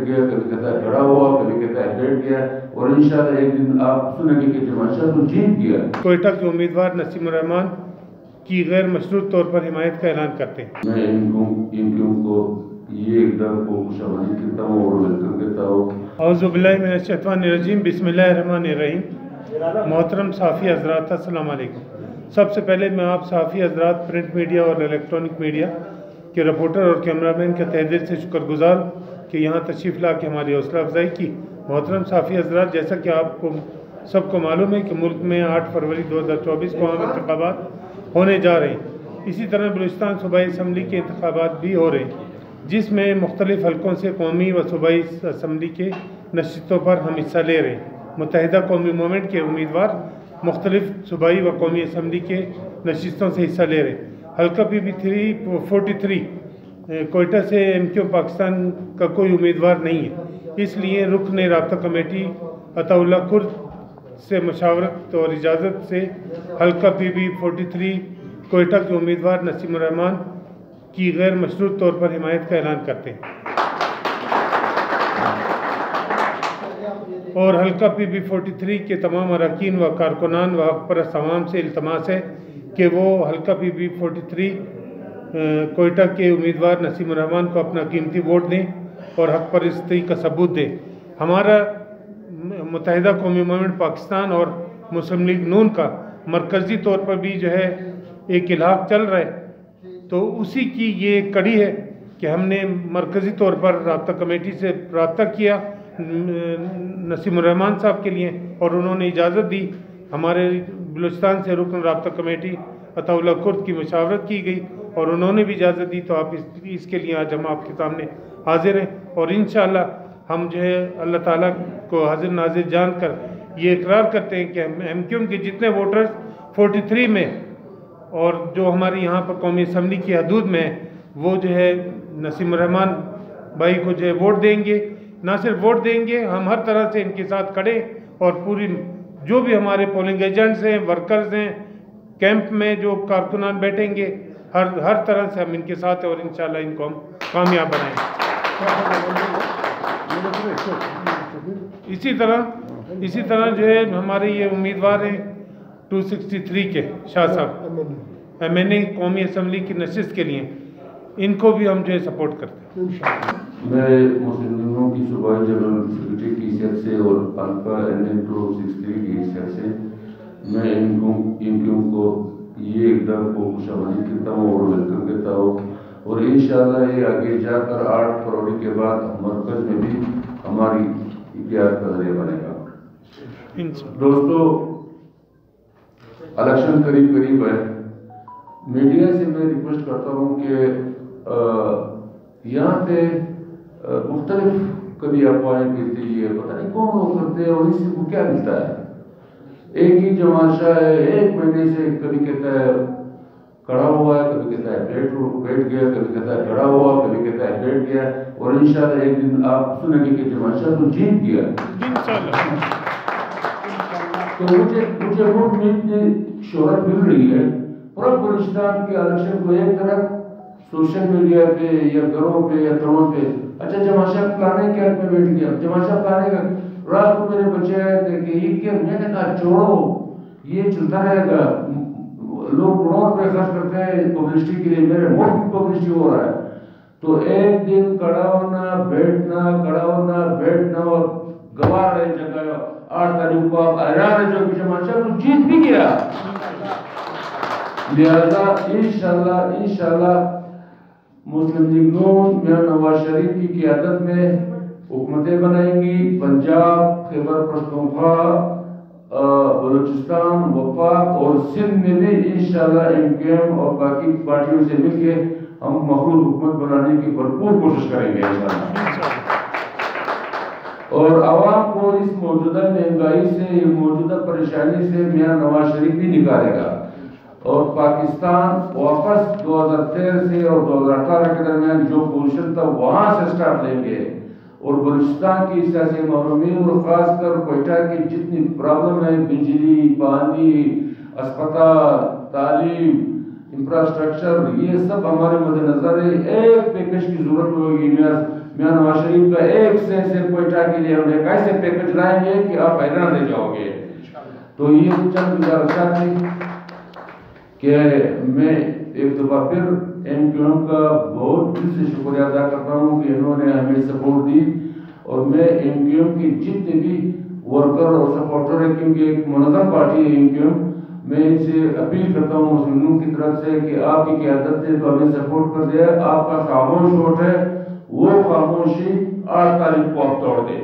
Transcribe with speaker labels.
Speaker 1: گیا، کبھی کہتا ہے کھڑا ہوا، کبھی کہتا ہے بیٹھ گیا، اور انشاءاللہ ایک دن آپ سنیں گے کہ جماشہ تو جیت گیا۔
Speaker 2: کوئٹہ کے امیدوار نسیم الرحمان کی غیر مشروط طور پر حمایت کا اعلان کرتے ہیں۔
Speaker 1: میں ان کو یہ اقدام کو خوشامدید کرتا ہوں اور ویلکم کرتا ہوں۔
Speaker 2: اعوذ باللہ من الشیطان الرجیم، بسم اللہ الرحمن الرحیم۔ محترم صحافی حضرات، السلام علیکم۔ سب سے پہلے میں آپ صحافی حضرات، پرنٹ میڈیا اور الیکٹرانک میڈیا کے رپورٹر اور کیمرہ مین کا تہہ دل سے شکر گزار کہ یہاں تشریف لا کے ہماری حوصلہ افزائی کی۔ محترم صحافی حضرات، جیسا کہ آپ کو سب کو معلوم ہے کہ ملک میں 8 فروری 2024 کو عام انتخابات ہونے جا رہے ہیں۔ اسی طرح بلوچستان صوبائی اسمبلی کے انتخابات بھی ہو رہے ہیں، جس میں مختلف حلقوں سے قومی و صوبائی اسمبلی کے نشستوں پر ہم حصہ لے رہے ہیں۔ متحدہ قومی موومنٹ کے امیدوار مختلف صوبائی و قومی اسمبلی کے نشستوں سے حصہ لے رہے ہیں۔ حلقہ پی بی 43 کوئٹہ سے ایم کیو پاکستان کا کوئی امیدوار نہیں ہے، اس لیے رکن رابطہ کمیٹی عطا اللہ کرد سے مشاورت اور اجازت سے حلقہ پی بی 43 کوئٹہ کے امیدوار نسیم الرحمان کی غیر مشروط طور پر حمایت کا اعلان کرتے ہیں، اور حلقہ پی بی 43 کے تمام اراکین و کارکنان و حق پرست عوام سے التماس ہے کہ وہ حلقہ پی بی 43 کوئٹہ کے امیدوار نسیم الرحمان کو اپنا قیمتی ووٹ دیں اور حق پرستی کا ثبوت دیں۔ ہمارا متحدہ قومی موومنٹ پاکستان اور مسلم لیگ نون کا مرکزی طور پر بھی جو ہے ایک الحاق چل رہا ہے، تو اسی کی یہ ایک کڑی ہے کہ ہم نے مرکزی طور پر رابطہ کمیٹی سے رابطہ کیا نسیم الرحمان صاحب کے لیے، اور انہوں نے اجازت دی۔ ہمارے بلوچستان سے رکن رابطہ کمیٹی عطا اللہ کرد کی مشاورت کی گئی اور انہوں نے بھی اجازت دی، تو آپ اس کے لیے آج ہم آپ کے سامنے حاضر ہیں، اور انشاءاللہ ہم جو ہے اللہ تعالیٰ کو حاضر ناظر جان کر یہ اقرار کرتے ہیں کہ ایم کیو کے جتنے ووٹرز 43 میں اور جو ہماری یہاں پر قومی اسمبلی کی حدود میں وہ جو ہے نسیم الرحمان بھائی کو جو ہے ووٹ دیں گے۔ نہ صرف ووٹ دیں گے، ہم ہر طرح سے ان کے ساتھ کھڑے، اور پوری جو بھی ہمارے پولنگ ایجنٹس ہیں، ورکرز ہیں، کیمپ میں جو کارکنان بیٹھیں گے، ہر طرح سے ہم ان کے ساتھ ہیں، اور انشاءاللہ ان کو ہم کامیاب بنائیں گے۔ اسی طرح جو ہے ہمارے یہ امیدوار ہیں 263 کے شاہ صاحب ایم این اے قومی اسمبلی کی نشست کے لیے، ان کو بھی ہم جو ہے سپورٹ کرتے ہیں۔
Speaker 1: میں مسلم لیگوں کی صوبائی جنرل سیکرٹری کی حیثیت سے اور حلقہ این این 263 کی حیثیت سے میں ان کو یہ اقدام کو خوشامدید کرتا ہوں اور ویلکم کرتا ہوں، اور انشاءاللہ یہ آگے جا کر 8 فروری کے بعد مرکز میں بھی ہماری اتحاد کا ذریعہ بنے گا۔ دوستو، الیکشن قریب ہے، میڈیا سے میں ریکویسٹ کرتا ہوں کہ یہاں پہ مختلف کبھی افواہیں ملتی ہے، پتہ نہیں کون لوگ کرتے ہیں اور اس کو کیا ملتا ہے۔ ایک ہی جماشہ ہے، ایک مہینے سے کبھی کہتا ہے کھڑا ہوا ہے، کبھی کہتا ہے بیٹھ گیا، کبھی کہتا ہے کھڑا ہوا، کبھی کہتا ہے بیٹھ گیا، اور انشاءاللہ ایک دن آپ سنیں گے کہ جماشہ تو جیت گیا۔ تو مجھے ووٹ میں شہرت مل رہی ہے، پورا بلوچستان کے الیکشن کو ایک طرف سوشل میڈیا پہ یا گھروں پہ یا گھروں پہ، اچھا جماشہ پلانے کے حق میں بیٹھ گیا، جماشہ پلانے کا رات کو میرے بچے آئے تھے کہ عید کے، میں نے کہا چھوڑو، یہ چلتا رہے گا، لوگ کروڑ روپے خرچ کرتے ہیں پبلسٹی کے لیے، میرے ملک کی پبلسٹی ہو رہا ہے، تو ایک دن کھڑا ہونا بیٹھنا اور گوار رہے جگہ 8 تاریخ کو آپ حیران ہے جو کہ جماشہ تو جیت بھی گیا۔ لہذا انشاءاللہ مسلم لیگ نون میاں نواز شریف کی قیادت میں حکومتیں بنائیں گی، پنجاب، خیبر پختونخوا، بلوچستان، وفاق اور سندھ میں بھی انشاءاللہ ایم کیو ایم اور باقی پارٹیوں سے مل کے ہم مخلوط حکومت بنانے کی بھرپور کوشش کریں گے انشاءاللہ، اور عوام کو اس موجودہ مہنگائی سے، موجودہ پریشانی سے میاں نواز شریف بھی نکالے گا، اور پاکستان واپس 2013 سے اور 2018 کے درمیان جو پوزیشن تھا وہاں سے سٹارٹ لیں گے، اور بلوچستان کی سیاسی محرومی اور خاص کر کوئٹہ کی جتنی پرابلم ہے، بجلی، پانی، اسپتال، تعلیم، انفراسٹرکچر، یہ سب ہمارے مد نظر ہے۔ ایک پیکج کی ضرورت ہوگی میاں نواز شریف کا ایک سے کوئٹہ کے لیے ہم ایک ایسے پیکج لائیں گے کہ آپ حیران رہ جاؤ گے. تو یہ چند گزارشات تھی کہ میں ایک دفعہ پھر ایم کیو ایم کا بہت دل سے شکریہ ادا کرتا ہوں کہ انہوں نے ہمیں سپورٹ دی. اور میں ایم کیو ایم کی جتنے بھی ورکر اور سپورٹر ہیں، کیونکہ ایک منظم پارٹی ہے ایم کیو ایم، میں ان سے اپیل کرتا ہوں مسلمانوں کی طرف سے کہ آپ کی قیادت نے تو ہمیں سپورٹ کر دیا، آپ کا خاموش ووٹ ہے، وہ خاموشی 8 تاریخ کو آپ توڑ دیں.